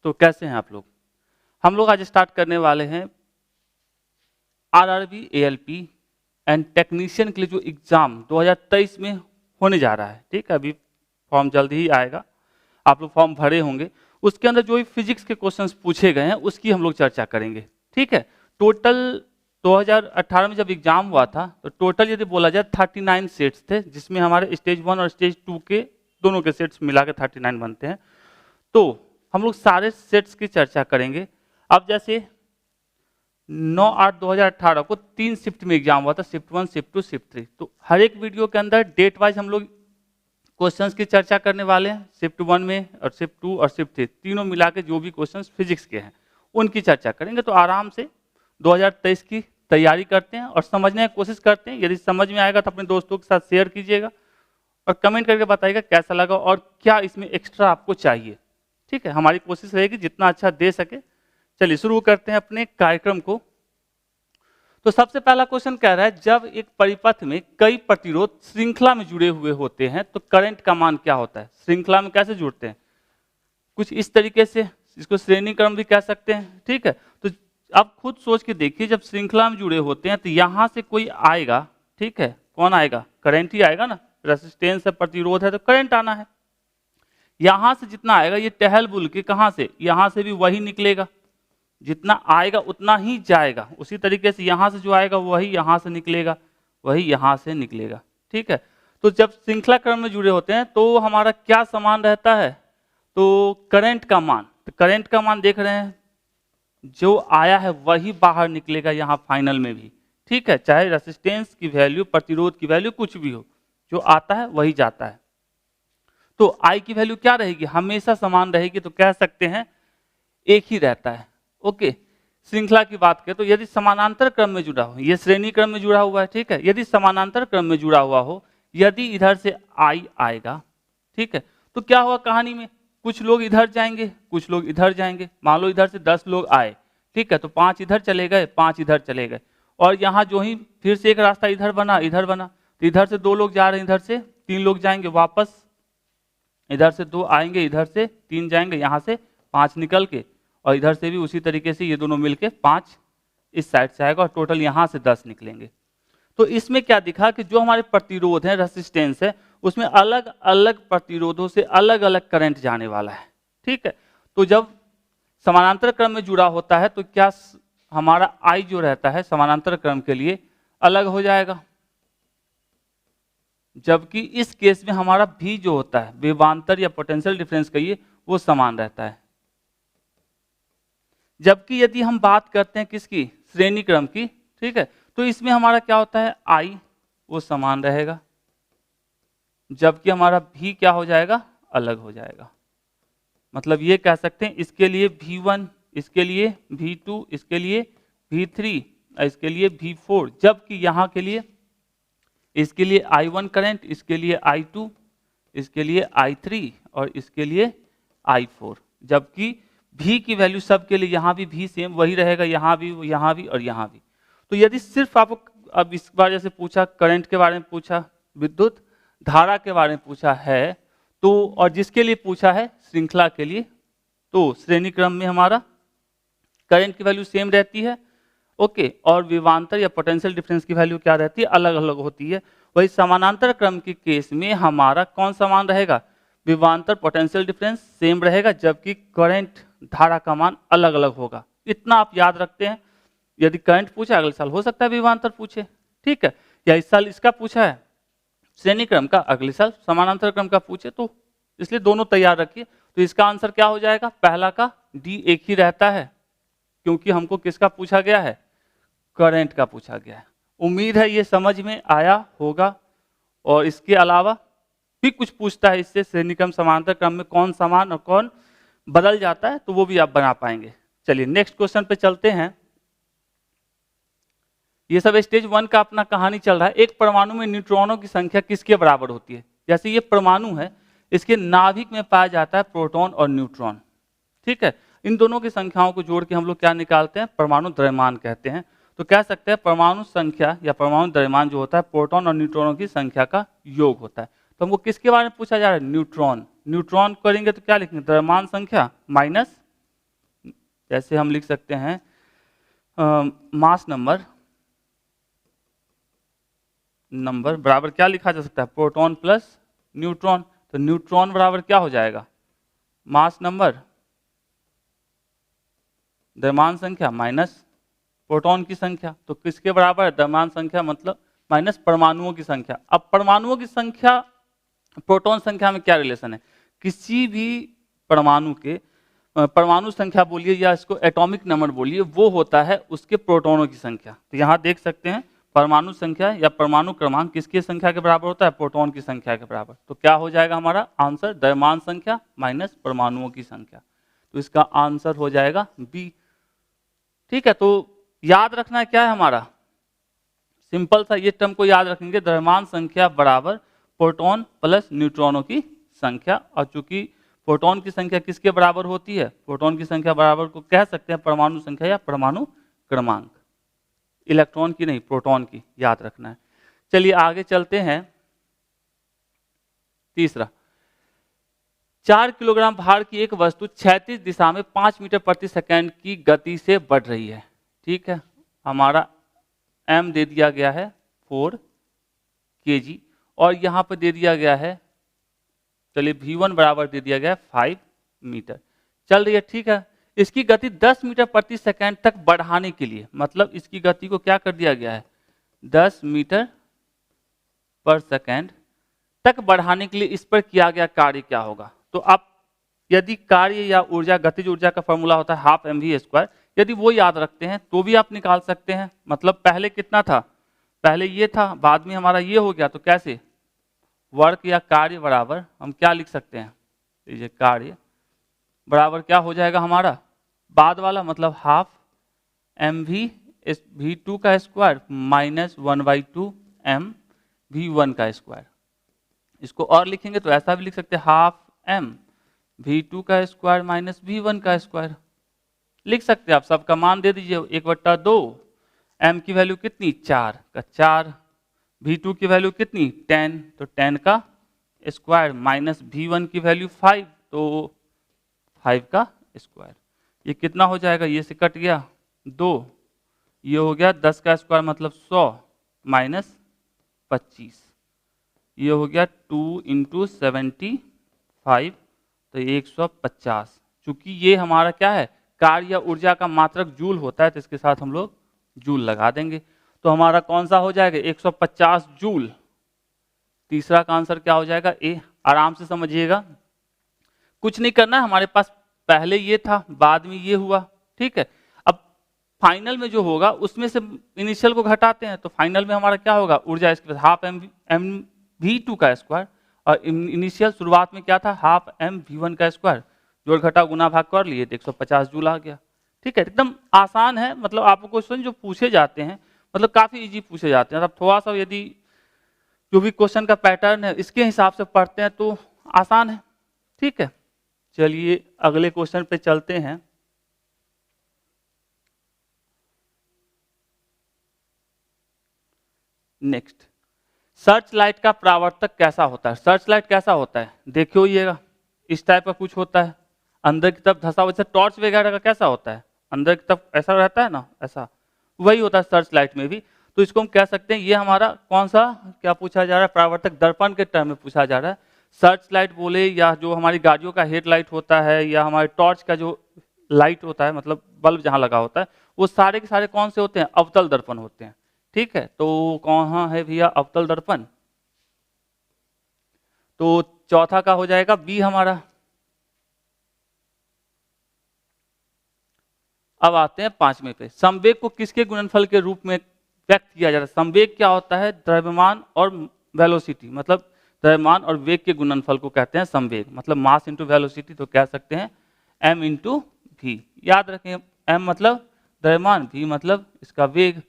तो कैसे हैं आप लोग? हम लोग आज स्टार्ट करने वाले हैं आरआरबी एएलपी एंड टेक्नीशियन के लिए जो एग्जाम 2023 में होने जा रहा है। ठीक है, अभी फॉर्म जल्द ही आएगा, आप लोग फॉर्म भरे होंगे। उसके अंदर जो भी फिजिक्स के क्वेश्चंस पूछे गए हैं उसकी हम लोग चर्चा करेंगे। ठीक है, टोटल 2018 में जब एग्जाम हुआ था तो टोटल यदि बोला जाए 39 सेट्स थे, जिसमें हमारे स्टेज 1 और स्टेज 2 के दोनों के सेट्स मिला के 39 बनते हैं। तो हम लोग सारे सेट्स की चर्चा करेंगे। अब जैसे 9/8/2018 को 3 शिफ्ट में एग्जाम हुआ था, शिफ्ट 1, शिफ्ट 2, शिफ्ट 3। तो हर एक वीडियो के अंदर डेट वाइज हम लोग क्वेश्चंस की चर्चा करने वाले हैं। शिफ्ट 1 में और शिफ्ट 2 और शिफ्ट 3 तीनों मिला के जो भी क्वेश्चंस फिजिक्स के हैं उनकी चर्चा करेंगे। तो आराम से 2023 की तैयारी करते हैं और समझने की कोशिश करते हैं। यदि समझ में आएगा तो अपने दोस्तों के साथ शेयर कीजिएगा और कमेंट करके बताइएगा कैसा लगा और क्या इसमें एक्स्ट्रा आपको चाहिए। ठीक है, हमारी कोशिश रहेगी जितना अच्छा दे सके। चलिए शुरू करते हैं अपने कार्यक्रम को। तो सबसे पहला क्वेश्चन कह रहा है, जब एक परिपथ में कई प्रतिरोध श्रृंखला में जुड़े हुए होते हैं तो करंट का मान क्या होता है? श्रृंखला में कैसे जुड़ते हैं? कुछ इस तरीके से, इसको श्रेणी क्रम भी कह सकते हैं। ठीक है, तो आप खुद सोच के देखिए, जब श्रृंखला में जुड़े होते हैं तो यहां से कोई आएगा। ठीक है, कौन आएगा? करंट ही आएगा ना, रेजिस्टेंस है, प्रतिरोध है तो करंट आना है। यहां से जितना आएगा ये टहल बुल के कहां से, यहां से भी वही निकलेगा। जितना आएगा उतना ही जाएगा। उसी तरीके से यहां से जो आएगा वही यहां से निकलेगा, वही यहां से निकलेगा। ठीक है, तो जब श्रृंखला क्रम में जुड़े होते हैं तो हमारा क्या समान रहता है? तो करंट का मान। तो करंट का मान देख रहे हैं, जो आया है वही बाहर निकलेगा यहां फाइनल में भी। ठीक है, चाहे रेजिस्टेंस की वैल्यू, प्रतिरोध की वैल्यू कुछ भी हो, जो आता है वही जाता है। तो आई की वैल्यू क्या रहेगी? हमेशा समान रहेगी। तो कह सकते हैं एक ही रहता है। ओके, श्रृंखला की बात करें तो यदि समानांतर क्रम में जुड़ा हो, ये श्रेणी क्रम में जुड़ा हुआ है। ठीक है, यदि समानांतर क्रम में जुड़ा हुआ हो, यदि इधर से आई आएगा, ठीक है, तो क्या हुआ कहानी में? कुछ लोग इधर जाएंगे, कुछ लोग इधर जाएंगे। मान लो इधर से 10 लोग आए, ठीक है, तो 5 इधर चले गए, 5 इधर चले गए। और यहाँ जो ही फिर से एक रास्ता इधर बना, इधर बना, तो इधर से 2 लोग जा रहे हैं, इधर से 3 लोग जाएंगे वापस, इधर से 2 आएंगे, इधर से 3 जाएंगे, यहाँ से 5 निकल के, और इधर से भी उसी तरीके से ये दोनों मिलके 5 इस साइड से आएगा और टोटल यहाँ से 10 निकलेंगे। तो इसमें क्या दिखा कि जो हमारे प्रतिरोध है, रेजिस्टेंस है, उसमें अलग अलग प्रतिरोधों से अलग अलग करंट जाने वाला है। ठीक है, तो जब समानांतर क्रम में जुड़ा होता है तो क्या हमारा आई जो रहता है समानांतर क्रम के लिए अलग हो जाएगा, जबकि इस केस में हमारा भी जो होता है, विभवांतर या पोटेंशियल डिफरेंस कहिए, वो समान रहता है। जबकि यदि हम बात करते हैं किसकी? श्रेणी क्रम की। ठीक है, तो इसमें हमारा क्या होता है? आई वो समान रहेगा, जबकि हमारा भी क्या हो जाएगा? अलग हो जाएगा। मतलब ये कह सकते हैं इसके लिए V1, इसके लिए V2, इसके लिए V3, इसके लिए V4, जबकि यहाँ के लिए, इसके लिए I1 करंट, इसके लिए I2, इसके लिए I3 और इसके लिए I4, जबकि भी की वैल्यू सबके लिए यहाँ भी भी सेम वही रहेगा, यहाँ भी और यहाँ भी। तो यदि सिर्फ आपको अब इस बार जैसे पूछा, करंट के बारे में पूछा, विद्युत धारा के बारे में पूछा है, तो और जिसके लिए पूछा है श्रृंखला के लिए, तो श्रेणी क्रम में हमारा करंट की वैल्यू सेम रहती है। ओके, और विभवांतर या पोटेंशियल डिफरेंस की वैल्यू क्या रहती है? अलग अलग होती है। वही समानांतर क्रम के केस में हमारा कौन समान रहेगा? विभवांतर पोटेंशियल डिफरेंस सेम रहेगा, जबकि करंट धारा का मान अलग अलग होगा। इतना आप याद रखते हैं। यदि करंट पूछा अगले साल हो सकता है विभवांतर पूछे। ठीक है, या इस साल इसका पूछा है श्रेणी क्रम का, अगले साल समानांतर क्रम का पूछे, तो इसलिए दोनों तैयार रखिए। तो इसका आंसर क्या हो जाएगा? पहला का डी एक ही रहता है, क्योंकि हमको किसका पूछा गया है? करंट का पूछा गया है। उम्मीद है ये समझ में आया होगा। और इसके अलावा भी कुछ पूछता है इससे, श्रेणी क्रम समानांतर क्रम में कौन समान और कौन बदल जाता है, तो वो भी आप बना पाएंगे। चलिए नेक्स्ट क्वेश्चन पे चलते हैं। ये सब स्टेज 1 का अपना कहानी चल रहा है। एक परमाणु में न्यूट्रॉनों की संख्या किसके बराबर होती है? जैसे ये परमाणु है, इसके नाभिक में पाया जाता है प्रोटॉन और न्यूट्रॉन। ठीक है, इन दोनों की संख्याओं को जोड़ के हम लोग क्या निकालते हैं? परमाणु द्रव्यमान कहते हैं। तो कह सकते हैं परमाणु संख्या या परमाणु द्रव्यमान जो होता है प्रोटॉन और न्यूट्रॉनों की संख्या का योग होता है। तो हमको किसके बारे में पूछा जा रहा है? न्यूट्रॉन। न्यूट्रॉन करेंगे तो क्या लिखेंगे? द्रव्यमान संख्या माइनस जैसे हम लिख सकते हैं मास नंबर बराबर क्या लिखा जा सकता है, प्रोटॉन प्लस न्यूट्रॉन। तो न्यूट्रॉन बराबर क्या हो जाएगा, मास नंबर द्रव्यमान संख्या माइनस प्रोटॉन की संख्या। तो किसके बराबर है, द्रव्यमान संख्या मतलब माइनस परमाणुओं की संख्या। अब परमाणुओं की संख्या प्रोटॉन संख्या में क्या रिलेशन है, किसी भी परमाणु के परमाणु संख्या बोलिए या इसको एटॉमिक नंबर बोलिए, वो होता है उसके प्रोटॉनों की संख्या। तो यहाँ देख सकते हैं परमाणु संख्या या परमाणु क्रमांक किसकी संख्या के बराबर होता है, प्रोटॉन की संख्या के बराबर। तो क्या हो जाएगा हमारा आंसर, द्रव्यमान संख्या माइनस परमाणुओं की संख्या। तो इसका आंसर हो जाएगा बी। ठीक है, तो याद रखना क्या है हमारा, सिंपल सा ये टर्म को याद रखेंगे, द्रव्यमान संख्या बराबर प्रोटॉन प्लस न्यूट्रॉनों की संख्या। और चूंकि प्रोटॉन की संख्या किसके बराबर होती है, प्रोटॉन की संख्या बराबर को कह सकते हैं परमाणु संख्या या परमाणु क्रमांक, इलेक्ट्रॉन की नहीं प्रोटॉन की, याद रखना है। चलिए आगे चलते हैं। तीसरा, 4 किलोग्राम भार की एक वस्तु क्षैतिज दिशा में 5 मीटर प्रति सेकंड की गति से बढ़ रही है। ठीक है, हमारा m दे दिया गया है 4 kg और यहां पर दे दिया गया है, चलिए v1 बराबर दे दिया गया है 5 मीटर चल रही है। ठीक है, इसकी गति 10 मीटर प्रति सेकंड तक बढ़ाने के लिए, मतलब इसकी गति को क्या कर दिया गया है, 10 मीटर पर सेकंड तक बढ़ाने के लिए इस पर किया गया कार्य क्या होगा। तो आप यदि कार्य या ऊर्जा, गतिज ऊर्जा का फॉर्मूला होता है हाफ mv², यदि वो याद रखते हैं तो भी आप निकाल सकते हैं। मतलब पहले कितना था, पहले ये था, बाद में हमारा ये हो गया, तो कैसे, वर्क या कार्य बराबर हम क्या लिख सकते हैं, ये कार्य बराबर क्या हो जाएगा हमारा, बाद वाला मतलब हाफ mv v2 का स्क्वायर माइनस 1/2 m v1 का स्क्वायर। इसको और लिखेंगे तो ऐसा भी लिख सकते हैं, हाफ m v2 का स्क्वायर माइनस v1 का स्क्वायर लिख सकते हैं। आप सबका मान दे दीजिए 1/2, m की वैल्यू कितनी 4 का 4, v2 की वैल्यू कितनी 10, तो 10 का स्क्वायर माइनस v1 की वैल्यू 5, तो 5 का स्क्वायर। ये कितना हो जाएगा, ये से कट गया 2, ये हो गया 10 का स्क्वायर मतलब 100 माइनस 25, ये हो गया 2 × 75 तो 150। चूंकि ये हमारा क्या है, कार्य या ऊर्जा का मात्रक जूल होता है, तो इसके साथ हम लोग जूल लगा देंगे। तो हमारा कौन सा हो जाएगा 150 जूल। तीसरा का आंसर क्या हो जाएगा ए। आराम से समझिएगा, कुछ नहीं करना है, हमारे पास पहले ये था बाद में ये हुआ। ठीक है, अब फाइनल में जो होगा उसमें से इनिशियल को घटाते हैं, तो फाइनल में हमारा क्या होगा, ऊर्जा इसके पास हाफ m v2 का स्क्वायर और इनिशियल शुरुआत में क्या था हाफ m v1 का स्क्वायर, जोड़ घटा गुना भाग कर लिए तो 150 जूल आ गया। ठीक है, एकदम आसान है। मतलब आपको क्वेश्चन जो पूछे जाते हैं मतलब काफी इजी पूछे जाते हैं। अब थोड़ा सा यदि जो भी क्वेश्चन का पैटर्न है इसके हिसाब से पढ़ते हैं तो आसान है। ठीक है, चलिए अगले क्वेश्चन पे चलते हैं। नेक्स्ट, सर्च लाइट का परावर्तक कैसा होता है। सर्च लाइट कैसा होता है, देखियो ये इस टाइप का कुछ होता है, अंदर की तरफ धंसा हुआ, जैसे टॉर्च वगैरह का कैसा होता है, अंदर की तरफ ऐसा रहता है ना, ऐसा वही होता है सर्च लाइट में भी। तो इसको हम कह सकते हैं ये हमारा कौन सा, क्या पूछा जा रहा है, परावर्तक दर्पण के टर्म में पूछा जा रहा है। सर्च लाइट बोले या जो हमारी गाड़ियों का हेडलाइट होता है या हमारे टॉर्च का जो लाइट होता है, मतलब बल्ब जहां लगा होता है, वो सारे के सारे कौन से होते हैं, अवतल दर्पण होते हैं। ठीक है, तो कहाँ है भैया अवतल दर्पण, तो चौथा का हो जाएगा बी हमारा। अब आते हैं पांचवें पे, संवेग को किसके गुणनफल के रूप में व्यक्त किया जाता है। संवेग क्या होता है, द्रव्यमान और वेलोसिटी, मतलब द्रव्यमान और वेग के गुणनफल को कहते हैं संवेग, मतलब मास इंटू वेलोसिटी, तो कह सकते हैं m इंटू वी। याद रखें m मतलब द्रव्यमान, v मतलब इसका वेग।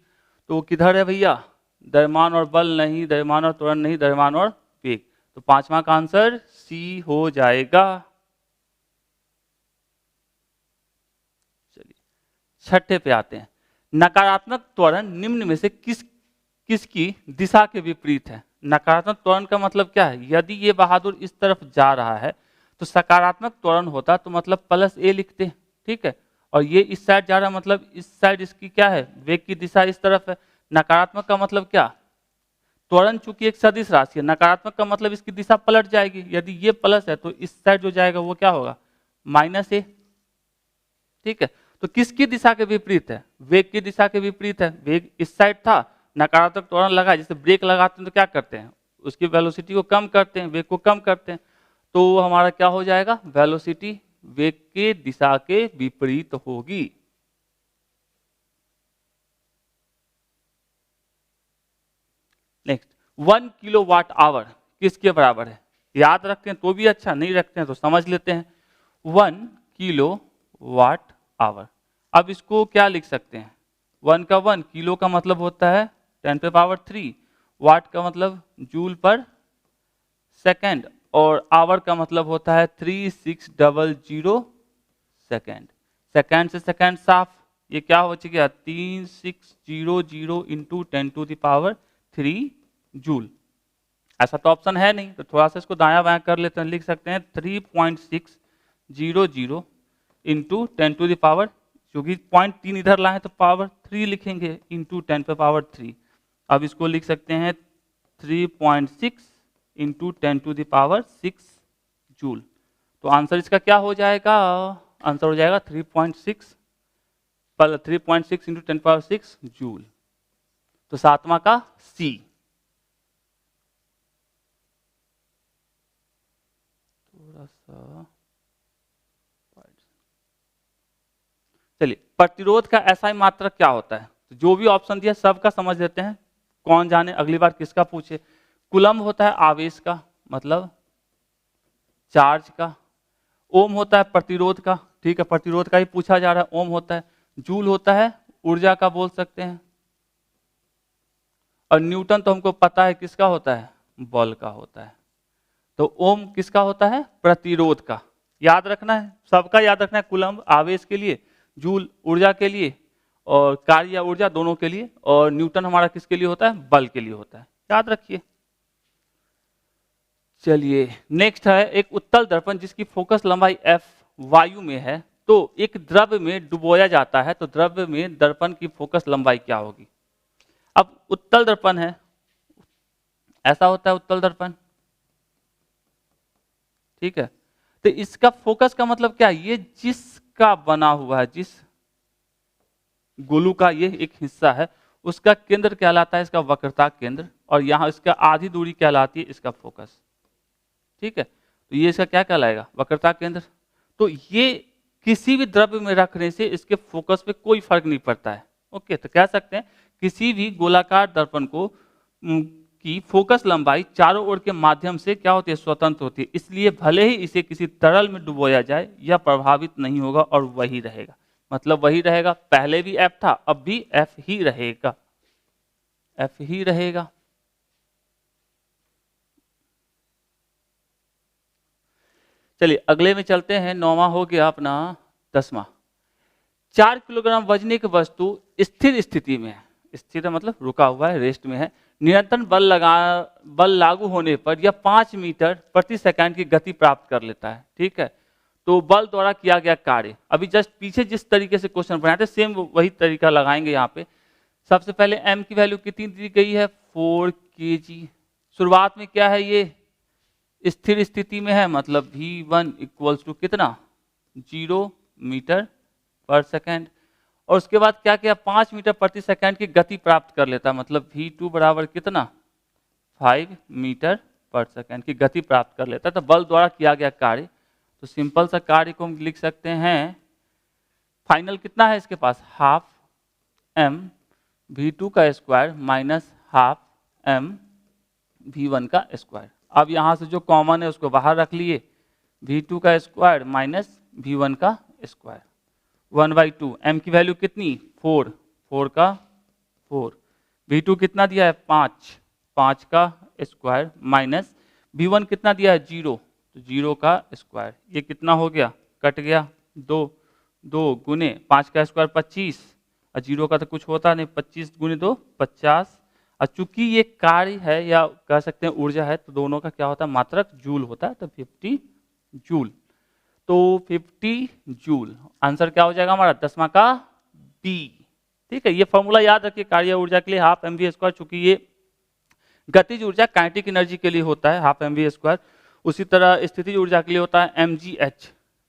तो किधर है भैया, द्रव्यमान और बल नहीं, द्रव्यमान और त्वरण नहीं, द्रव्यमान और वेग। तो पांचवा का आंसर सी हो जाएगा। चलिए छठे पे आते हैं, नकारात्मक त्वरण निम्न में से किसकी दिशा के विपरीत है। नकारात्मक त्वरण का मतलब क्या है, यदि ये बहादुर इस तरफ जा रहा है तो सकारात्मक त्वरण होता तो मतलब +a लिखते। ठीक है, और ये इस साइड जा रहा है, मतलब इस साइड इसकी क्या है, वेग की दिशा इस तरफ है। नकारात्मक का मतलब क्या, त्वरण चूंकि एक सदिश राशि है, नकारात्मक का मतलब इसकी दिशा पलट जाएगी। यदि ये प्लस है तो इस साइड जो जाएगा वो क्या होगा, माइनस ए। ठीक है, तो किसकी दिशा के विपरीत है, वेग की दिशा के विपरीत है। वेग इस साइड था, नकारात्मक त्वरण लगा, जैसे ब्रेक लगाते हैं तो क्या करते हैं, उसकी वेलोसिटी को कम करते हैं, वेग को कम करते हैं। तो हमारा क्या हो जाएगा, वेलोसिटी वेग के दिशा के विपरीत होगी। नेक्स्ट, 1 किलोवाट आवर किसके बराबर है, याद रखते हैं तो भी अच्छा, नहीं रखते हैं तो समझ लेते हैं। 1 किलोवाट आवर, अब इसको क्या लिख सकते हैं, 1 का 1, किलो का मतलब होता है 10 पे पावर 3, वाट का मतलब जूल पर सेकेंड, और आवर का मतलब होता है 3600 सेकेंड। सेकेंड से सेकेंड साफ, ये क्या हो गया 3600 इंटू 10⁻³ जूल। ऐसा तो ऑप्शन है नहीं, तो थोड़ा सा इसको दायां बायां कर लेते हैं, लिख सकते हैं 3.600 इंटू 10⁻, क्योंकि 0.3 इधर लाए तो पावर 3 लिखेंगे इंटू 10⁻3। अब इसको लिख सकते हैं 3.6 इंटू 10⁻6 जूल। तो आंसर इसका क्या हो जाएगा, आंसर हो जाएगा 3.6 इंटू 10⁻6 जूल। तो सातवां का सी। थोड़ा सा चलिए, प्रतिरोध का एसआई मात्रक क्या होता है, तो जो भी ऑप्शन दिया सबका समझ लेते हैं, कौन जाने अगली बार किसका पूछे। कूलम्ब होता है आवेश का, मतलब चार्ज का। ओम होता है प्रतिरोध का, ठीक है, प्रतिरोध का ही पूछा जा रहा है, ओम होता है। जूल होता है ऊर्जा का, बोल सकते हैं। और न्यूटन तो हमको पता है किसका होता है, बल का होता है। तो ओम किसका होता है, प्रतिरोध का। याद रखना है, सबका याद रखना है, कूलम्ब आवेश के लिए, जूल ऊर्जा के लिए, और कार्य या ऊर्जा दोनों के लिए, और न्यूटन हमारा किसके लिए होता है, बल के लिए होता है, याद रखिए। चलिए नेक्स्ट है, एक उत्तल दर्पण जिसकी फोकस लंबाई f वायु में है, तो एक द्रव्य में डुबोया जाता है, तो द्रव्य में दर्पण की फोकस लंबाई क्या होगी। अब उत्तल दर्पण है, ऐसा होता है उत्तल दर्पण, ठीक है। तो इसका फोकस का मतलब क्या, ये जिसका बना हुआ है, जिस गोलू का ये एक हिस्सा है, उसका केंद्र कहलाता है इसका वक्रता केंद्र, और यहां इसका आधी दूरी कहलाती है इसका फोकस, ठीक है। तो ये इसका क्या कहलाएगा, वक्रता केंद्र। तो ये किसी भी द्रव्य में रखने से इसके फोकस पे कोई फर्क नहीं पड़ता है। ओके, तो कह सकते हैं किसी भी गोलाकार दर्पण को की फोकस लंबाई चारों ओर के माध्यम से क्या होती है, स्वतंत्र होती है। इसलिए भले ही इसे किसी तरल में डुबोया जाए, यह प्रभावित नहीं होगा और वही रहेगा। मतलब वही रहेगा, पहले भी एफ था, अब भी एफ ही रहेगा, एफ ही रहेगा। चलिए अगले में चलते हैं, 9वां हो गया अपना 10वां। 4 किलोग्राम वजनी की वस्तु स्थिर स्थिति में है, स्थिर मतलब रुका हुआ है, रेस्ट में है, निरंतर बल लागू होने पर यह 5 मीटर प्रति सेकंड की गति प्राप्त कर लेता है, ठीक है। तो बल द्वारा किया गया कार्य, अभी जस्ट पीछे जिस तरीके से क्वेश्चन बनाए थे सेम वही तरीका लगाएंगे यहाँ पे। सबसे पहले m की वैल्यू कितनी दी गई है, 4 kg। शुरुआत में क्या है, ये स्थिर स्थिति में है, मतलब v1 इक्वल्स टू कितना, 0 मीटर पर सेकेंड। और उसके बाद क्या किया, 5 मीटर प्रति सेकंड की गति प्राप्त कर लेता है, मतलब v2 बराबर कितना, 5 मीटर पर सेकंड की गति प्राप्त कर लेता है। तो बल द्वारा किया गया कार्य, तो सिंपल सा कार्य को हम लिख सकते हैं, फाइनल कितना है इसके पास, हाफ m v2 का square minus half m v1 का स्क्वायर। अब यहां से जो कॉमन है उसको बाहर रख लिए, v2 का स्क्वायर माइनस v1 का स्क्वायर, 1/2। m की वैल्यू कितनी, 4, 4 का 4, v2 कितना दिया है 5, 5 का स्क्वायर माइनस v1 कितना दिया है 0, तो 0 का स्क्वायर। ये कितना हो गया, कट गया, 2 2 गुने 5 का स्क्वायर 25, और 0 का तो कुछ होता नहीं, 25 गुने 2 50। और चूंकि ये कार्य है या कह सकते हैं ऊर्जा है, तो दोनों का क्या होता है, मात्रक जूल होता है, तो 50 जूल। तो 50 जूल आंसर क्या हो जाएगा हमारा 10वां का बी। ठीक है, ये फॉर्मूला याद रखिए कार्य ऊर्जा के लिए हाफ mv², चूंकि ये गतिज ऊर्जा काइनेटिक एनर्जी के लिए होता है हाफ mv², उसी तरह स्थितिज ऊर्जा के लिए होता है mgh।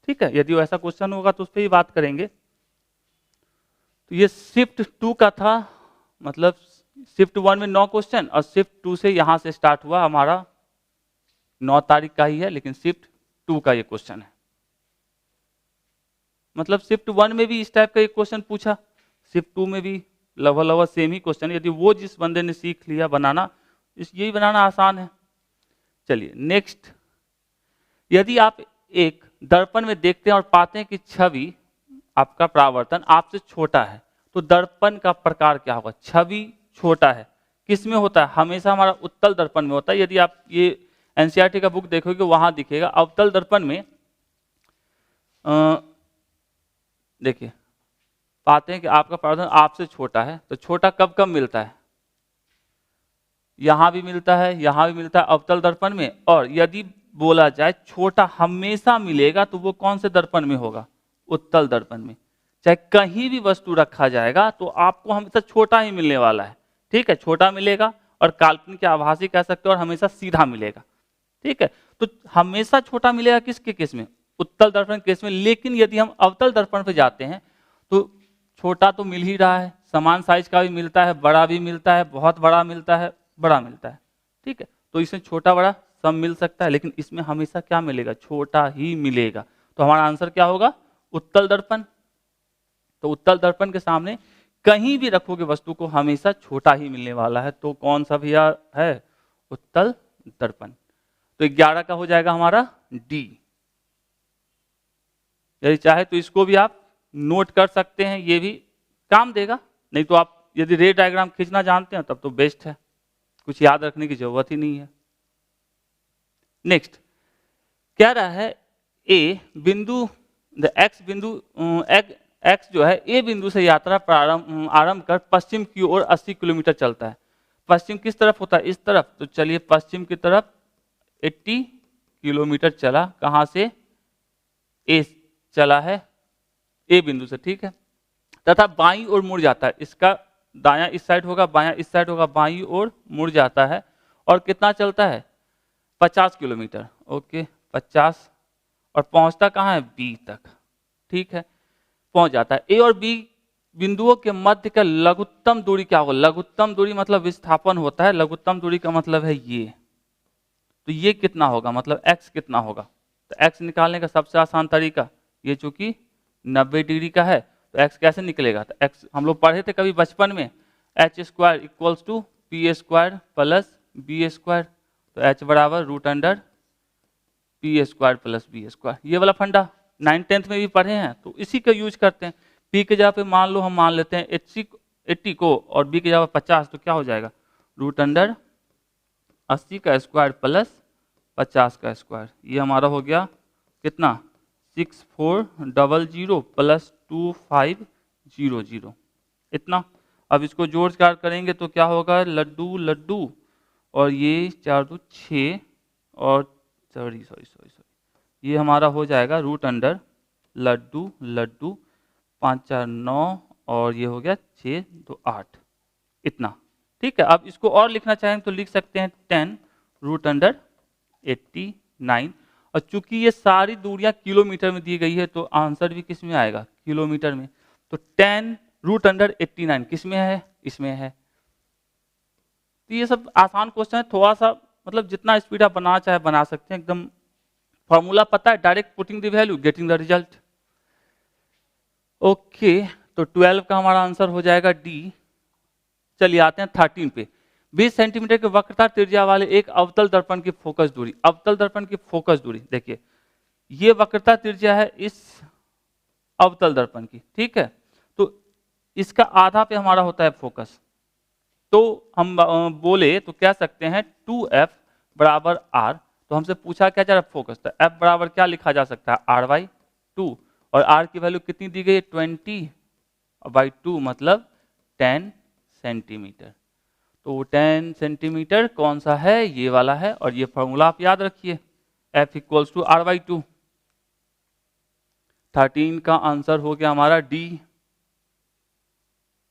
ठीक है, यदि ऐसा क्वेश्चन होगा तो उस पर ही बात करेंगे। तो ये शिफ्ट 2 का था, मतलब शिफ्ट 1 में 9 क्वेश्चन और शिफ्ट 2 से यहां से स्टार्ट हुआ हमारा 9 तारीख का ही है, लेकिन शिफ्ट 2 का ये क्वेश्चन है। मतलब शिफ्ट 1 में भी इस टाइप का एक क्वेश्चन पूछा, शिफ्ट 2 में भी लगभग सेम ही क्वेश्चन। यदि वो जिस बंदे ने सीख लिया बनाना, यही बनाना आसान है। चलिए नेक्स्ट, यदि आप एक दर्पण में देखते हैं और पाते हैं कि छवि आपका परावर्तन आपसे छोटा है, तो दर्पण का प्रकार क्या होगा? छवि छोटा है, किस में होता है? हमेशा हमारा उत्तल दर्पण में होता है। यदि आप ये एनसीईआरटी का बुक देखोगे वहां दिखेगा अवतल दर्पण में देखिए पाते हैं कि आपका परावर्तन आपसे छोटा है। तो छोटा कब कब मिलता है? यहां भी मिलता है, यहां भी मिलता है अवतल दर्पण में। और यदि बोला जाए छोटा हमेशा मिलेगा तो वो कौन से दर्पण में होगा? उत्तल दर्पण में। चाहे कहीं भी वस्तु रखा जाएगा तो आपको हमेशा छोटा ही मिलने वाला है। ठीक है, छोटा मिलेगा और काल्पनिक या आभासी कह सकते हो, और हमेशा सीधा मिलेगा। ठीक है, तो हमेशा छोटा मिलेगा किसके केस में? उत्तल दर्पण केस में। लेकिन यदि हम अवतल दर्पण पे जाते हैं तो छोटा तो मिल ही रहा है, समान साइज का भी मिलता है, बड़ा भी मिलता है, बहुत बड़ा मिलता है, बड़ा मिलता है। ठीक है, तो इसमें छोटा बड़ा सब मिल सकता है, लेकिन इसमें हमेशा क्या मिलेगा? छोटा ही मिलेगा। तो हमारा आंसर क्या होगा? उत्तल दर्पण। तो उत्तल दर्पण के सामने कहीं भी रखोगे वस्तु को हमेशा छोटा ही मिलने वाला है। तो कौन सा भैया है? उत्तल दर्पण। तो 11 का हो जाएगा हमारा डी। यदि चाहे तो इसको भी आप नोट कर सकते हैं, ये भी काम देगा। नहीं तो आप यदि रे डायग्राम खींचना जानते हैं तब तो बेस्ट है, कुछ याद रखने की जरूरत ही नहीं है। नेक्स्ट कह रहा है ए बिंदु एक्स बिंदु एक्स जो है ए बिंदु से यात्रा आरंभ कर पश्चिम की ओर 80 किलोमीटर चलता है। पश्चिम किस तरफ होता है? इस तरफ। तो चलिए पश्चिम की तरफ 80 किलोमीटर चला, कहां से? ए चला है ए बिंदु से। ठीक है, तथा बाईं ओर मुड़ जाता है। इसका दायां इस साइड होगा, बायां इस साइड होगा, बाईं ओर मुड़ जाता है। और कितना चलता है? 50 किलोमीटर। ओके 50, और पहुंचता कहां है? बी तक। ठीक है, पहुंच जाता है। ए और बी बिंदुओं के मध्य का लघुत्तम दूरी क्या होगा? लघुत्तम दूरी मतलब विस्थापन होता है, लघुत्तम दूरी का मतलब है ये। तो ये कितना होगा? मतलब x कितना होगा? तो x निकालने का सबसे आसान तरीका, ये चूंकि 90 डिग्री का है तो x कैसे निकलेगा? तो x हम लोग पढ़े थे कभी बचपन में, h² equals to p² plus b²। तो h बराबर √अंडर p² प्लस b²। ये वाला फंडा 9th-10th में भी पढ़े हैं, तो इसी का यूज करते हैं। p के जगह पे मान लो हम मान लेते हैं 80 को और b के जगह 50, तो क्या हो जाएगा? √अंडर 80 का स्क्वायर प्लस 50 का स्क्वायर। ये हमारा हो गया कितना? 6400 प्लस 2500 इतना। अब इसको जोड़ कार करेंगे तो क्या होगा? लड्डू लड्डू, और ये 4 2 6, और सॉरी ये हमारा हो जाएगा √अंडर लड्डू लड्डू 5 4 9, और ये हो गया 6 2 8 इतना। ठीक है, अब इसको और लिखना चाहें तो लिख सकते हैं 10 √अंडर 89। और चूंकि ये सारी दूरियां किलोमीटर में दी गई है तो आंसर भी किस में आएगा? किलोमीटर में। तो 10 √अंडर 89 किस में है? इसमें है। तो ये सब आसान क्वेश्चन है, थोड़ा सा मतलब जितना स्पीड आप बनाना चाहे बना सकते हैं। एकदम फॉर्मूला पता है, direct putting the value getting the result. Okay, तो 12 का हमारा आंसर हो जाएगा डी। चलिए आते हैं 13 पे। 20 सेंटीमीटर की वक्रता त्रिज्या वाले एक अवतल दर्पण की फोकस दूरी। अवतल दर्पण की फोकस दूरी देखिए, ये वक्रता त्रिज्या है इस अवतल दर्पण की। ठीक है, तो इसका आधा पे हमारा होता है फोकस। तो हम बोले तो कह सकते हैं 2f बराबर r। तो हमसे पूछा क्या जा रहा है? फोकस। तो f बराबर क्या लिखा जा सकता है? r/2, और r की वैल्यू कितनी दी गई है? 20/2 मतलब 10 सेंटीमीटर। तो 10 सेंटीमीटर कौन सा है? ये वाला है। और ये फॉर्मूला आप याद रखिए, f इक्वल्स टू r/2। 13 का आंसर हो गया हमारा डी।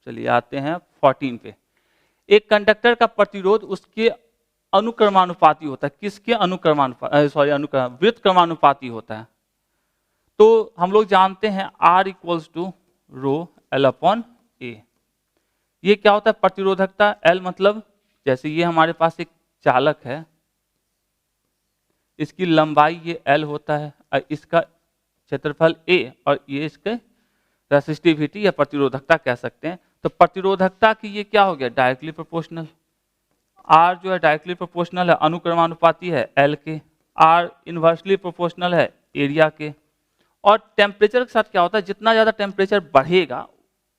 चलिए आते हैं 14 पे। एक कंडक्टर का प्रतिरोध उसके अनुक्रमानुपाती होता है। किसके वृत्त क्रमानुपाती होता है। तो हम लोग जानते हैं R equals to rho L upon A। ये क्या होता है प्रतिरोधकता। L मतलब जैसे ये हमारे पास एक चालक है, इसकी लंबाई ये L होता है और इसका क्षेत्रफल A और ये इसके रेसिस्टिविटी या प्रतिरोधकता कह सकते हैं। तो प्रतिरोधकता की ये क्या हो गया डायरेक्टली प्रोपोर्शनल। R जो है डायरेक्टली प्रोपोर्शनल है, अनुक्रमानुपाती है L के। R इनवर्सली प्रोपोर्शनल है एरिया के। और टेम्परेचर के साथ क्या होता है, जितना ज्यादा टेम्परेचर बढ़ेगा,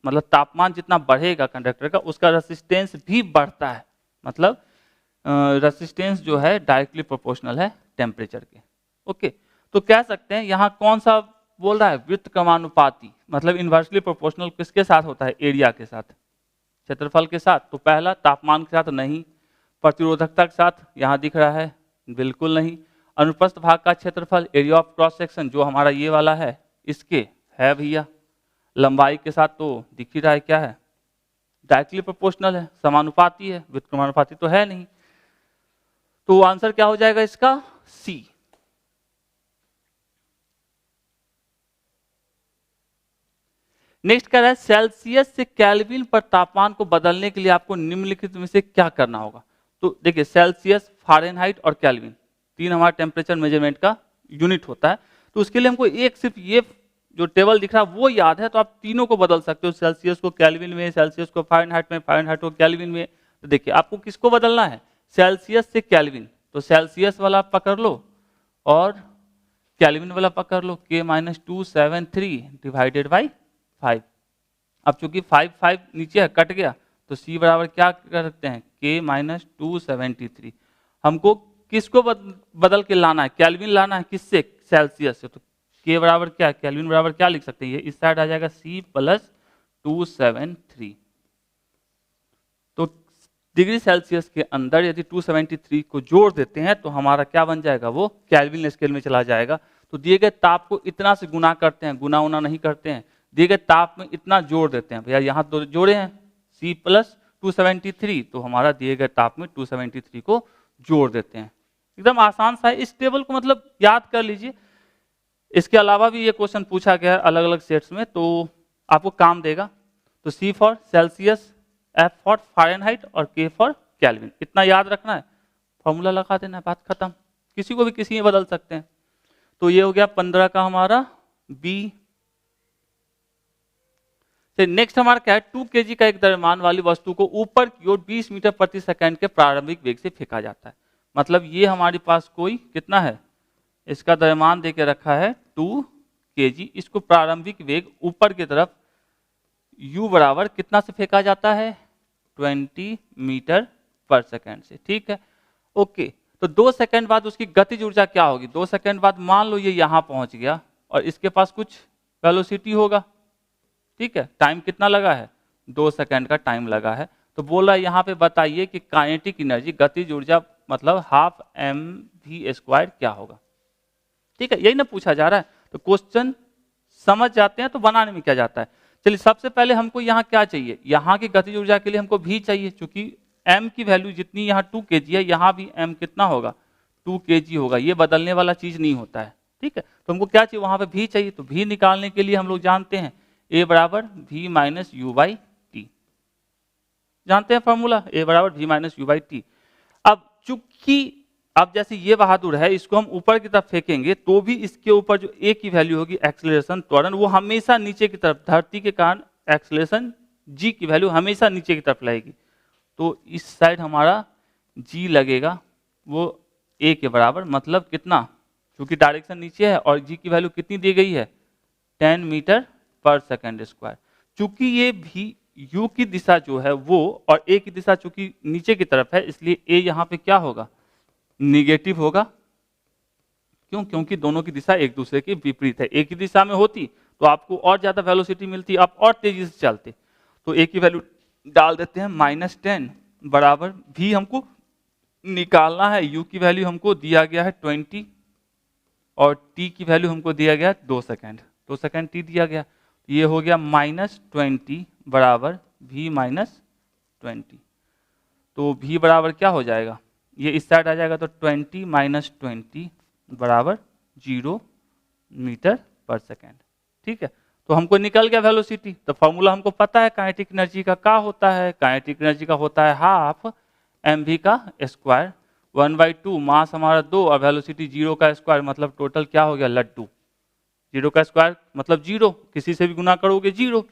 मतलब तापमान जितना बढ़ेगा कंडक्टर का, उसका रेसिस्टेंस भी बढ़ता है। मतलब रेसिस्टेंस जो है डायरेक्टली प्रोपोर्शनल है टेम्परेचर के। ओके, तो कह सकते हैं यहाँ कौन सा बोल रहा है वृत्त क्रमानुपाती, मतलब इनवर्सली प्रोपोर्शनल किसके साथ होता है, एरिया के साथ, क्षेत्रफल के साथ। तो पहला तापमान के साथ नहीं, प्रतिरोधकता के साथ यहाँ दिख रहा है बिल्कुल नहीं, अनुप्रस्थ भाग का क्षेत्रफल एरिया ऑफ क्रॉस सेक्शन जो हमारा ये वाला है इसके है भैया, लंबाई के साथ तो दिख ही रहा है क्या है डायरेक्टली प्रोपोर्शनल है, समानुपाती है, वृत्त क्रमानुपाती तो है नहीं। तो आंसर क्या हो जाएगा इसका सी। नेक्स्ट कह रहा है सेल्सियस से केल्विन पर तापमान को बदलने के लिए आपको निम्नलिखित में से क्या करना होगा। तो देखिए सेल्सियस, फारेनहाइट और केल्विन तीन हमारा टेम्परेचर मेजरमेंट का यूनिट होता है। तो उसके लिए हमको एक सिर्फ ये जो टेबल दिख रहा है वो याद है, तो आप तीनों को बदल सकते हो, सेल्सियस को केल्विन में, सेल्सियस को फारेनहाइट में, फारेनहाइट को केल्विन में। तो देखिए आपको किसको बदलना है, सेल्सियस से केल्विन, तो सेल्सियस वाला आप पकड़ लो और केल्विन वाला पकड़ लो, K-273 डिवाइडेड बाई 5। अब चूंकि 5 नीचे है कट गया, तो C बराबर क्या कर सकते हैं K-273। हमको किसको बदल के लाना है, केल्विन लाना है, किससे, सेल्सियस से। तो K बराबर क्या, केल्विन बराबर क्या लिख सकते हैं, ये इस साइड आ जाएगा C प्लस 273। तो डिग्री सेल्सियस के अंदर यदि 273 को जोड़ देते हैं तो हमारा क्या बन जाएगा, वो केल्विन स्केल में चला जाएगा। तो दिए गए ताप को इतना से गुना करते हैं, गुना उना नहीं करते हैं, दिए गए ताप में इतना जोड़ देते हैं। भैया यहाँ तो जोड़े हैं C प्लस 273, तो हमारा दिए गए ताप में 273 को जोड़ देते हैं। एकदम आसान सा है, इस टेबल को मतलब याद कर लीजिए। इसके अलावा भी ये क्वेश्चन पूछा गया है अलग अलग सेट्स में, तो आपको काम देगा। तो C for Celsius, F for Fahrenheit और K फॉर केल्विन, इतना याद रखना है, फॉर्मूला लगा देना है, बात खत्म। किसी को भी किसी में बदल सकते हैं। तो ये हो गया 15 का हमारा B। नेक्स्ट हमारा क्या है, 2 kg का एक द्रव्यमान वाली वस्तु को ऊपर की ओर 20 मीटर प्रति सेकंड के प्रारंभिक वेग से फेंका जाता है। मतलब ये हमारे पास कोई कितना है, इसका द्रव्यमान देके रखा है 2 kg, इसको प्रारंभिक वेग ऊपर की तरफ u बराबर कितना से फेंका जाता है 20 मीटर पर सेकंड से। ठीक है, ओके। तो 2 सेकंड बाद उसकी गतिज ऊर्जा क्या होगी, 2 सेकंड बाद मान लो ये यहां पहुंच गया और इसके पास कुछ वेलोसिटी होगा। ठीक है, टाइम कितना लगा है, 2 सेकंड का टाइम लगा है। तो बोल रहा है यहाँ पे बताइए कि काइनेटिक एनर्जी, गतिज ऊर्जा मतलब हाफ mv² क्या होगा। ठीक है, यही ना पूछा जा रहा है। तो क्वेश्चन समझ जाते हैं तो बनाने में क्या जाता है। चलिए सबसे पहले हमको यहाँ क्या चाहिए, यहाँ की गतिज ऊर्जा के लिए हमको v चाहिए, क्योंकि m की वैल्यू जितनी यहाँ 2 kg है, यहाँ भी m कितना होगा 2 kg होगा, ये बदलने वाला चीज नहीं होता है। ठीक है, तो हमको क्या चाहिए, वहां पे v चाहिए। तो v निकालने के लिए हम लोग जानते हैं A बराबर v minus you by T, जानते हैं फॉर्मूला, A बराबर v minus you by T. अब चूंकि अब जैसे ये बहादुर है, इसको हम ऊपर की तरफ फेंकेंगे तो भी इसके ऊपर जो A की वैल्यू होगी एक्सेलरेशन त्वरण, वो हमेशा नीचे की तरफ, धरती के कारण एक्सेलरेशन G की वैल्यू हमेशा नीचे की तरफ लगेगी। तो इस साइड हमारा G लगेगा वो A के बराबर, मतलब कितना, क्योंकि डायरेक्शन नीचे है और G की वैल्यू कितनी दी गई है 10 मीटर पर सेकंड स्क्वायर। चूंकि ये भी U की दिशा जो है वो और A की दिशा चूंकि नीचे की तरफ है, इसलिए A यहाँ पे क्या होगा, निगेटिव होगा। क्यों, क्योंकि दोनों की दिशा एक दूसरे के विपरीत है। एक ही दिशा में होती तो आपको और ज्यादा वेलोसिटी मिलती, आप और तेजी से चलते। तो A की वैल्यू डाल देते हैं -10 बराबर V हमको निकालना है, U की वैल्यू हमको दिया गया है 20 और T की वैल्यू हमको दिया गया 2 सेकंड। 2 सेकेंड टी दिया गया, ये हो गया -20 बराबर v माइनस 20। तो v बराबर क्या हो जाएगा, ये इस साइड आ जाएगा तो 20 माइनस 20 बराबर 0 मीटर पर सेकेंड। ठीक है, तो हमको निकल गया वेलोसिटी। तो फॉर्मूला हमको पता है काइनेटिक एनर्जी का, क्या होता है, काइनेटिक एनर्जी का होता है हाफ mv का स्क्वायर, 1/2 मास हमारा 2 और वेलोसिटी 0 का स्क्वायर, मतलब टोटल क्या हो गया लड्डू। 0 का स्क्वायर मतलब 0, किसी से भी गुना करोगे 0,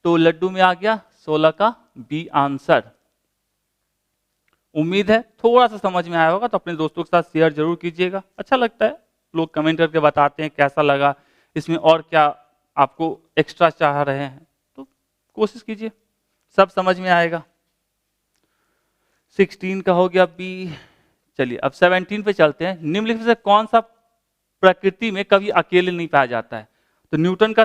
तो लड्डू में आ गया 16 का बी आंसर। उम्मीद है थोड़ा सा समझ में आया होगा, तो अपने दोस्तों के साथ शेयर जरूर कीजिएगा। अच्छा लगता है लोग कमेंट करके बताते हैं कैसा लगा, इसमें और क्या आपको एक्स्ट्रा चाह रहे हैं, तो कोशिश कीजिए, सब समझ में आएगा। 16 का हो गया बी। चलिए अब 17 पे चलते हैं। निम्नलिखित से कौन सा प्रकृति में कभी अकेले नहीं पाया जाता है। तो न्यूटन का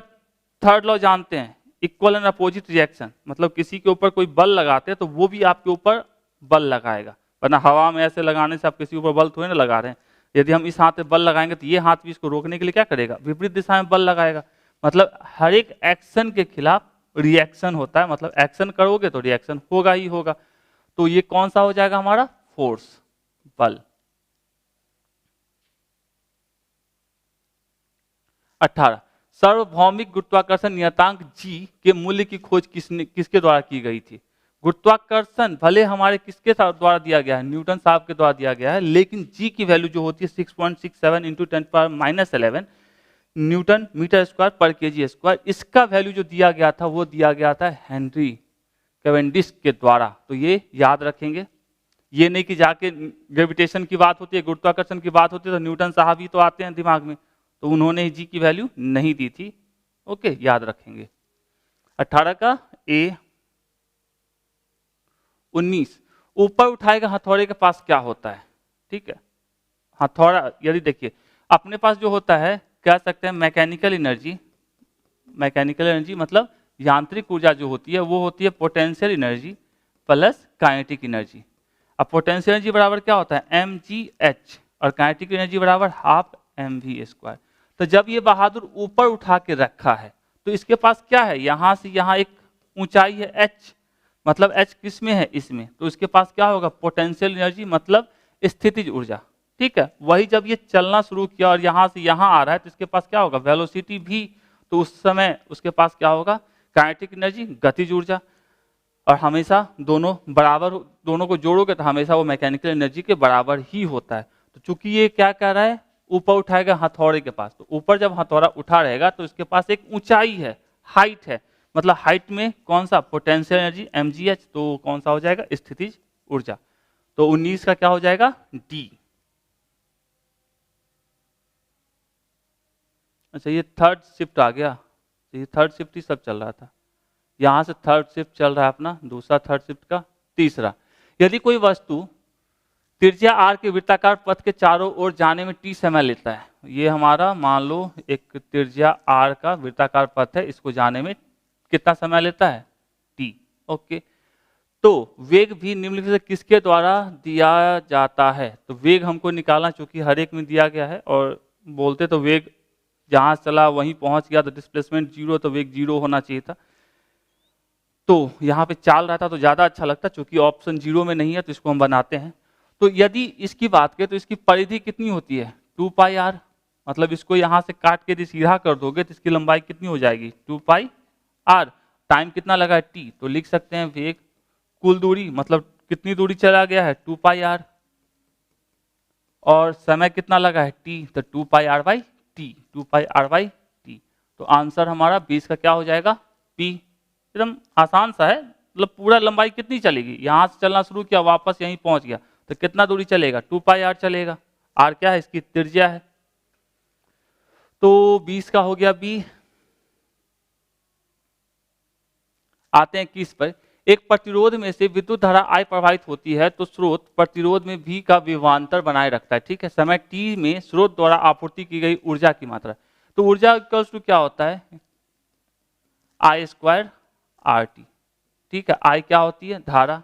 थर्ड लॉ जानते हैं, इक्वल एंड अपोजिट रिएक्शन, मतलब किसी के ऊपर कोई बल लगाते हैं तो वो भी आपके ऊपर बल लगाएगा, वरना हवा में ऐसे लगाने से आप किसी ऊपर बल थोड़ी ना लगा रहे हैं। यदि हम इस हाथ पे बल लगाएंगे तो ये हाथ भी इसको रोकने के लिए क्या करेगा, विपरीत दिशा में बल लगाएगा। मतलब हर एक एक्शन के खिलाफ रिएक्शन होता है, मतलब एक्शन करोगे तो रिएक्शन होगा ही होगा। तो ये कौन सा हो जाएगा हमारा, फोर्स, बल। 18 सार्वभौमिक गुरुत्वाकर्षण नियतांक जी के मूल्य की खोज किसके द्वारा की गई थी। गुरुत्वाकर्षण भले हमारे किसके द्वारा दिया गया है, न्यूटन साहब के द्वारा दिया गया है, लेकिन जी की वैल्यू जो होती है 6.67 इंटू 10⁻11 न्यूटन मीटर स्क्वायर पर केजी स्क्वायर, इसका वैल्यू जो दिया गया था वो दिया गया था हेनरी कैवेंडिश के द्वारा। तो ये याद रखेंगे, ये नहीं कि जाके ग्रेविटेशन की बात होती है, गुरुत्वाकर्षण की बात होती है तो न्यूटन साहब ही तो आते हैं दिमाग में, तो उन्होंने जी की वैल्यू नहीं दी थी। ओके, याद रखेंगे। 18 का ए। 19 ऊपर उठाएगा हथौड़े के पास क्या होता है। ठीक है, हथौड़ा यदि देखिए अपने पास जो होता है, कह सकते हैं मैकेनिकल एनर्जी। मैकेनिकल एनर्जी मतलब यांत्रिक ऊर्जा जो होती है वो होती है potential energy plus kinetic energy. अब पोटेंशियल एनर्जी बराबर क्या होता है, mgh, और काइनेटिक एनर्जी बराबर हाफ mv स्क्वायर। तो जब ये बहादुर ऊपर उठा के रखा है तो इसके पास क्या है, यहां से यहां एक ऊंचाई है h, मतलब h किस में है, इसमें, तो इसके पास क्या होगा, पोटेंशियल एनर्जी मतलब स्थितिज ऊर्जा। ठीक है, वही जब ये चलना शुरू किया और यहां से यहां आ रहा है तो इसके पास क्या होगा, वेलोसिटी भी, तो उस समय उसके पास क्या होगा, काइनेटिक एनर्जी, गतिज ऊर्जा। और हमेशा दोनों बराबर, दोनों को जोड़ोगे तो हमेशा वो मैकेनिकल एनर्जी के बराबर ही होता है। तो चूंकि ये क्या कह रहा है, ऊपर उठाएगा हथौड़े के पास, तो ऊपर जब हथौड़ा उठा रहेगा तो इसके पास एक ऊंचाई है, हाइट है, मतलब हाइट में कौन सा, पोटेंशियल एनर्जी mgh, तो कौन सा हो जाएगा, स्थितिज ऊर्जा। तो 19 का क्या हो जाएगा, डी। अच्छा, ये थर्ड शिफ्ट आ गया, ये थर्ड शिफ्ट ही सब चल रहा था, यहां से थर्ड शिफ्ट चल रहा है अपना, दूसरा थर्ड शिफ्ट का तीसरा। यदि कोई वस्तु त्रिज्या r के वृत्ताकार पथ के चारों ओर जाने में t समय लेता है, ये हमारा मान लो एक त्रिज्या r का वृत्ताकार पथ है, इसको जाने में कितना समय लेता है, t। ओके, तो वेग भी निम्नलिखित से किसके द्वारा दिया जाता है। तो वेग हमको निकालना, चूंकि हर एक में दिया गया है, और बोलते तो वेग जहां चला वहीं पहुंच गया, तो डिस्प्लेसमेंट 0, तो वेग 0 होना चाहिए था। तो यहाँ पे चाल रहता तो ज्यादा अच्छा लगता, चूंकि ऑप्शन 0 में नहीं है तो इसको हम बनाते हैं। तो यदि इसकी बात करें तो इसकी परिधि कितनी होती है, 2πr, मतलब इसको यहाँ से काट के यदि सीधा कर दोगे तो इसकी लंबाई कितनी हो जाएगी, 2πr। टाइम कितना लगा है, t, तो लिख सकते हैं वेग कुल दूरी, मतलब कितनी दूरी चला गया है, 2πr, और समय कितना लगा है, t, तो 2πr/t, 2πr/t। तो आंसर हमारा 20 का क्या हो जाएगा, p। एकदम आसान सा है, मतलब पूरा लंबाई कितनी चलेगी, यहां से चलना शुरू किया वापस यहीं पहुंच गया तो कितना दूरी चलेगा, 2πr चलेगा। r क्या है, इसकी त्रिज्या है। तो 20 का हो गया b। आते हैं किस पर, एक प्रतिरोध में से विद्युत धारा I प्रवाहित होती है तो स्रोत प्रतिरोध में V का विभवांतर बनाए रखता है। ठीक है, समय t में स्रोत द्वारा आपूर्ति की गई ऊर्जा की मात्रा। तो ऊर्जा इक्वल्स टू क्या होता है, I² RT। ठीक है, I क्या होती है, धारा,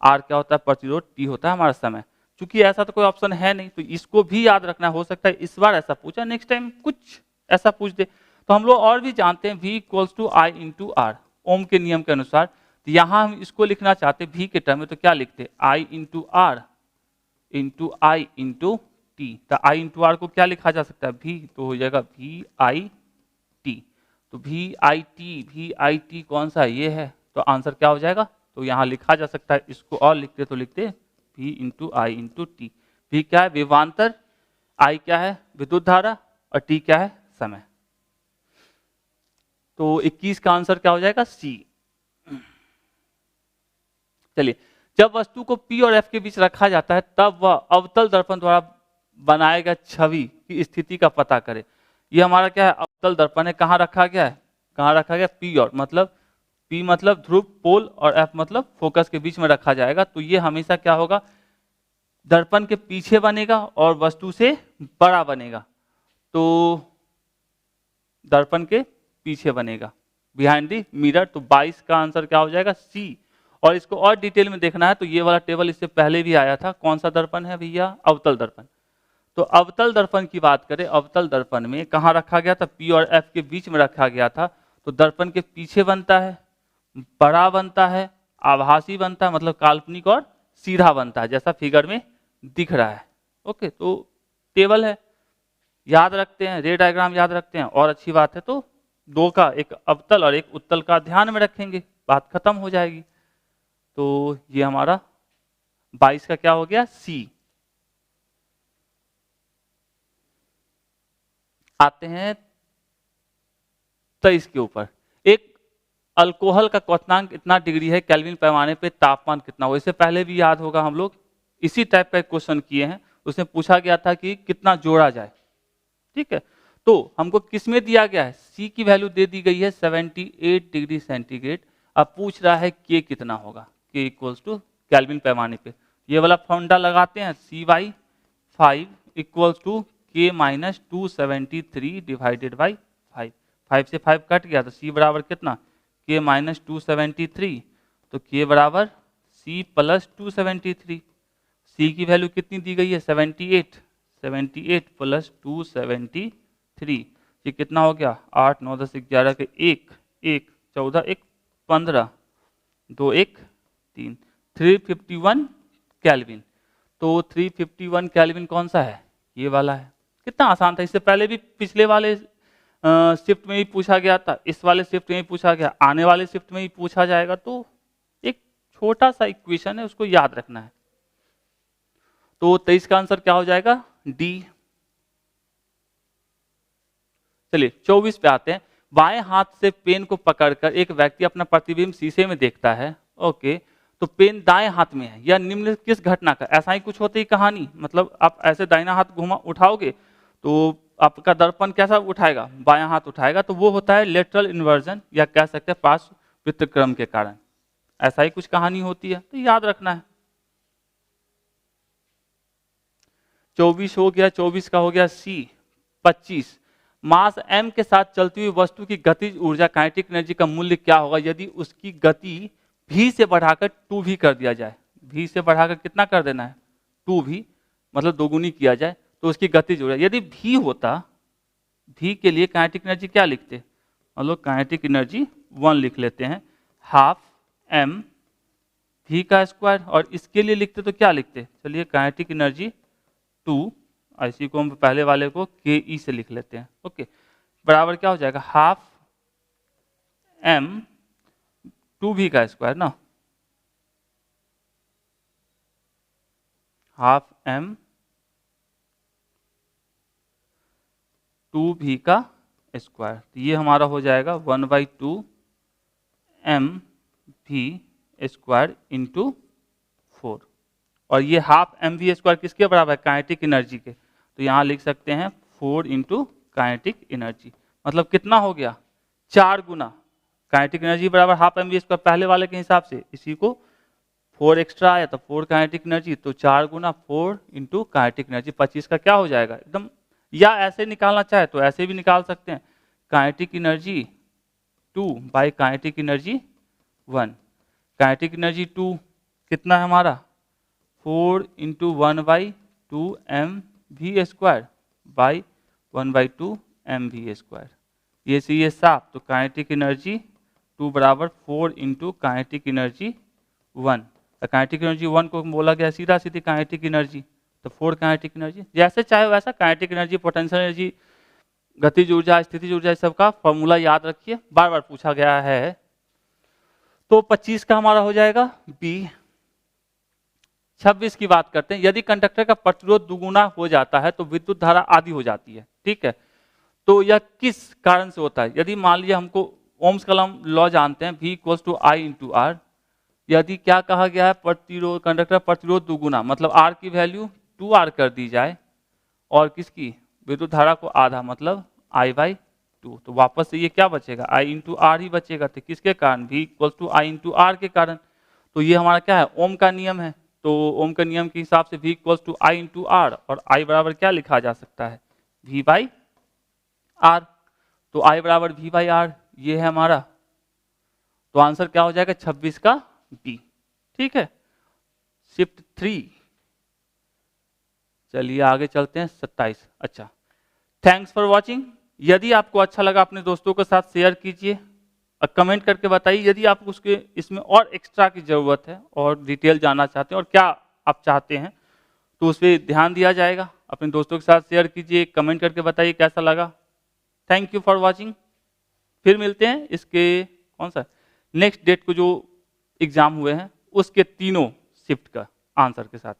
R क्या होता है, प्रतिरोध, T होता है हमारा समय। चूंकि ऐसा तो कोई ऑप्शन है नहीं तो इसको भी याद रखना, हो सकता है इस बार ऐसा पूछा, नेक्स्ट टाइम कुछ ऐसा पूछ दे। तो हम लोग और भी जानते हैं V equals to I into R, Ohm के नियम के अनुसार। तो यहाँ हम इसको लिखना चाहते हैं V के टर्म में, तो क्या लिखते, I into R into I into T. तो आई इंटू आर को क्या लिखा जा सकता है, V, तो हो जाएगा V आई टी। तो V आई टी कौन सा है, ये है, तो आंसर क्या हो जाएगा, तो यहाँ लिखा जा सकता है, इसको और लिखते तो लिखते V into I into T. V क्या है, विभवांतर, I क्या है, विद्युत धारा, और T क्या है, समय। तो 21 का आंसर क्या हो जाएगा, C। चलिए, जब वस्तु को P और F के बीच रखा जाता है तब वह अवतल दर्पण द्वारा बनाए गए छवि की स्थिति का पता करे। ये हमारा क्या है, अवतल दर्पण है, कहाँ रखा गया है, कहाँ रखा गया, P और मतलब P मतलब ध्रुव पोल और F मतलब फोकस के बीच में रखा जाएगा। तो ये हमेशा क्या होगा, दर्पण के पीछे बनेगा और वस्तु से बड़ा बनेगा, तो दर्पण के पीछे बनेगा, बिहाइंड द मिरर। तो 22 का आंसर क्या हो जाएगा, सी। और इसको और डिटेल में देखना है तो ये वाला टेबल इससे पहले भी आया था। कौन सा दर्पण है भैया, अवतल दर्पण। तो अवतल दर्पण की बात करें, अवतल दर्पण में कहाँ रखा गया था, P और F के बीच में रखा गया था। तो दर्पण के पीछे बनता है, बड़ा बनता है, आभासी बनता है, मतलब काल्पनिक, और सीधा बनता है, जैसा फिगर में दिख रहा है। ओके, तो टेबल है, याद रखते हैं, रे डायग्राम याद रखते हैं, और अच्छी बात है। तो दो का, एक अवतल और एक उत्तल का ध्यान में रखेंगे, बात खत्म हो जाएगी। तो ये हमारा 22 का क्या हो गया, सी। आते हैं 23 के ऊपर। एक अल्कोहल का क्वथनांक इतना डिग्री है, केल्विन पैमाने पे तापमान कितना हो। इससे पहले भी याद होगा, हम लोग इसी टाइप का क्वेश्चन किए हैं। उसमें पूछा गया था कि कितना जोड़ा जाए, ठीक है। तो हमको किसमें दिया गया है, सी की वैल्यू दे दी गई है 78 डिग्री सेंटीग्रेड। अब पूछ रहा है के कितना होगा, के इक्वल्स टू केल्विन पैमाने पे। ये वाला फॉर्मूला लगाते हैं, CY5 इक्वल्स टू के माइनस 273 डिवाइडेड बाई 5। 5 से 5 कट गया तो C बराबर कितना, के माइनस 273, तो के बराबर C प्लस 273। C की वैल्यू कितनी दी गई है, 78, 78 प्लस 273, ये कितना हो गया, 8 9 10 11 के 1 1 14 1 15 2 1 3, 351 केल्विन। तो 351 केल्विन कौन सा है, ये वाला है। कितना आसान था, इससे पहले भी पिछले वाले शिफ्ट में ही पूछा गया था, इस वाले शिफ्ट में ही पूछा गया, आने वाले शिफ्ट में ही पूछा जाएगा। तो एक छोटा सा इक्वेशन है, उसको याद रखना है। तो 23 का आंसर क्या हो जाएगा, डी। चलिए 24 पे आते हैं। बाएं हाथ से पेन को पकड़कर एक व्यक्ति अपना प्रतिबिंब शीशे में देखता है। ओके, तो पेन दाएं हाथ में है, यह निम्न किस घटना का, ऐसा ही कुछ होती है कहानी। मतलब आप ऐसे दाहिना हाथ घुमा उठाओगे तो आपका दर्पण कैसा उठाएगा, बायां हाथ उठाएगा, तो वो होता है लेटरल इन्वर्जन, या कह सकते हैं पार्श्व वित्तक्रम के कारण। ऐसा ही कुछ कहानी होती है, तो याद रखना है। 24 हो गया, 24 का हो गया सी। 25, मास m के साथ चलती हुई वस्तु की गतिज ऊर्जा काइनेटिक एनर्जी का मूल्य क्या होगा यदि उसकी गति v से बढ़ाकर 2v कर दिया जाए। v से बढ़ाकर कितना कर देना है, 2v, मतलब दोगुनी किया जाए, तो उसकी गतिज ऊर्जा। यदि v होता, v के लिए काइनेटिक एनर्जी क्या लिखते, मतलब काइनेटिक एनर्जी 1 लिख लेते हैं, हाफ m v का स्क्वायर। और इसके लिए लिखते तो क्या लिखते, चलिए काइनेटिक एनर्जी 2, इसी को हम पहले वाले को के ई से लिख लेते हैं। ओके, बराबर क्या हो जाएगा, हाफ m 2v का स्क्वायर ना, हाफ m 2v का स्क्वायर। तो ये हमारा हो जाएगा 1/2 mv स्क्वायर इंटू 4। और ये हाफ mv स्क्वायर किसके बराबर है, काइनेटिक एनर्जी के। तो यहाँ लिख सकते हैं 4 इंटू काइनेटिक एनर्जी, मतलब कितना हो गया, 4 गुना। काइनेटिक एनर्जी बराबर हाफ mv स्क्वायर पहले वाले के हिसाब से, इसी को 4 एक्स्ट्रा आया तो 4 काइनेटिक एनर्जी, तो 4 गुना 4 इंटू काइनेटिक एनर्जी। 25 का क्या हो जाएगा एकदम, या ऐसे निकालना चाहे तो ऐसे भी निकाल सकते हैं, kinetic energy 2 by kinetic energy 1। Kinetic energy 2 कितना है हमारा, 4 into 1/2 mv square by 1/2 mv square. ये से ये साफ, तो काइनेटिक एनर्जी 2 बराबर 4 into kinetic energy 1। Kinetic energy 1 को बोला गया सीधा सीधी काइनेटिक एनर्जी, तो 4 काइनेटिक एनर्जी। जैसे चाहे वैसा काइनेटिक एनर्जी, पोटेंशियल एनर्जी, गतिज ऊर्जा, स्थितिज ऊर्जा, सबका फॉर्मूला याद रखिए, बार बार पूछा गया है। तो 25 का हमारा हो जाएगा बी। 26 की बात करते हैं, यदि कंडक्टर का प्रतिरोध दुगुना हो जाता है तो विद्युत धारा आधी हो जाती है, ठीक है। तो यह किस कारण से होता है? यदि मान लिया हमको ओम्स का लॉ जानते हैं, V equals to I into R. यदि क्या कहा गया है, प्रतिरोध, कंडक्टर प्रतिरोध दुगुना, मतलब R की वैल्यू 2R कर दी जाए और किसकी, विद्युत धारा को आधा, मतलब I/2। तो वापस से ये क्या बचेगा, I इंटू आर ही बचेगा। तो किसके कारण, V equals to I into R के कारण। तो ये हमारा क्या है, ओम का नियम है। तो ओम के नियम के हिसाब से V equals to I into R, और I बराबर क्या लिखा जा सकता है, V/R। तो I बराबर V/R, ये है हमारा। तो आंसर क्या हो जाएगा, 26 का बी, ठीक है। शिफ्ट 3, चलिए आगे चलते हैं 27। अच्छा, थैंक्स फॉर वॉचिंग। यदि आपको अच्छा लगा अपने दोस्तों के साथ शेयर कीजिए और कमेंट करके बताइए यदि आपको उसके इसमें और एक्स्ट्रा की जरूरत है और डिटेल जानना चाहते हैं और क्या आप चाहते हैं, तो उस पर ध्यान दिया जाएगा। अपने दोस्तों के साथ शेयर कीजिए, कमेंट करके बताइए कैसा लगा। Thank you for watching. फिर मिलते हैं इसके कौन सा नेक्स्ट डेट को जो एग्जाम हुए हैं उसके तीनों शिफ्ट का आंसर के साथ।